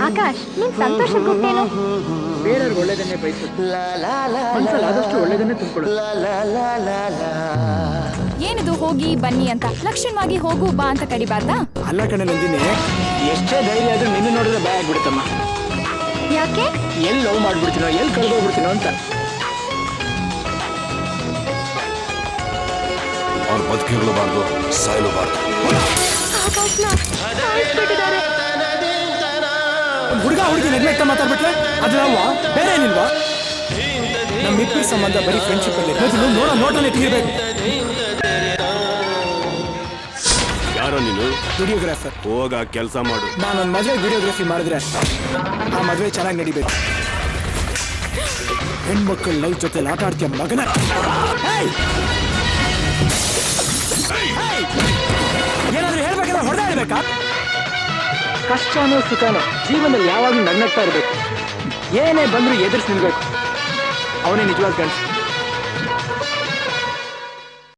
ಆಕಾಶ್, ನಿನ್ ಸಂತೋಷ ಗುಟ್ಟೇನು? ಬೇರೆಯವ್ರಿಗೆ ಒಳ್ಳೇದನ್ನೇ ಬಯಸುತ್ತೆ, ಮನ್ಸಲ್ಲಿ ಆದಷ್ಟು ಒಳ್ಳೇದನ್ನೇ ತುಂಬಿಕೊಳ್ಳುತ್ತೆ. ಏನಿದು ಹೋಗಿ ಬನ್ನಿ ಅಂತ ಲಕ್ಷಣವಾಗಿ ಹೋಗು ಬಾ ಅಂತ ಕರಿಬಾರ್ದಾ? ಅಲ್ಲ ಕಣೆ ನಂದಿನಿ, ಎಷ್ಟೇ ಧೈರ್ಯ ಆದ್ರೂ ನಿನ್ನ ನೋಡಿದ್ರೆ ಭಯ ಆಗ್ಬಿಡುತ್ತಮ್ಮ. ಯಾಕೆ? ಎಲ್ಲಿ ಲವ್ ಮಾಡ್ಬಿಡ್ತೀನೋ, ಎಲ್ಲಿ ಕಳ್ದೋಗ್ಬಿಡ್ತೀನೋ ಅಂತ. ಅವ್ರು ಬದುಕಿರಲೂಬಾರ್ದು, ಸಾಯಲೂಬಾರ್ದು. ಆಕಾಶ್ನ ಸಾಯಿಸ್ಬಿಟ್ಟಿದ್ದಾರೆ. ಹುಡುಗ ಹುಡುಗಿ ನೆಗ್ಲೆಕ್ಟ್ ಮಾತಾಡ್ಬಿಟ್ರೆ ಅದು ನಾವು ಬೇರೆ ಏನಿಲ್ವಾ? ನಮ್ಮ ಇಬ್ಬರ ಸಂಬಂಧ ಬರೀ ಫ್ರೆಂಡ್ಶಿಪ್ ಅಲ್ಲಿ ಮೊದಲು ನೋಡಲ್ಲಿ ತೆಗಿಬೇಕು. ಯಾರೋ ನೀನು? ವಿಡಿಯೋಗ್ರಾಫರ್. ಹೋಗ ಕೆಲಸ ಮಾಡು. ನಾನೊಂದು ಮದುವೆ ವಿಡಿಯೋಗ್ರಫಿ ಮಾಡಿದ್ರೆ ಆ ಮದುವೆ ಚೆನ್ನಾಗಿ ನಡಿಬೇಕು. ಹೆಣ್ಮಕ್ಳು ಲೈಫ್ ಜೊತೆ ಆಟ ಆಡ್ತೀಯ ಮಗನ. ಏನಾದ್ರೂ ಹೇಳ್ಬೇಕಂದ್ರೆ ಹೊಡೆದ ಹೇಳ್ಬೇಕಾ? ಕಷ್ಟನೋ ಸುಖನೋ ಜೀವನದಲ್ಲಿ ಯಾವಾಗಲೂ ನಗ್ನಗ್ತಾ ಇರಬೇಕು. ಏನೇ ಬಂದರೂ ಎದುರಿಸಿ ನಿಲ್ಬೇಕು. ಅವನೇ ನಿಜವಾದ ಗಂಡಸು.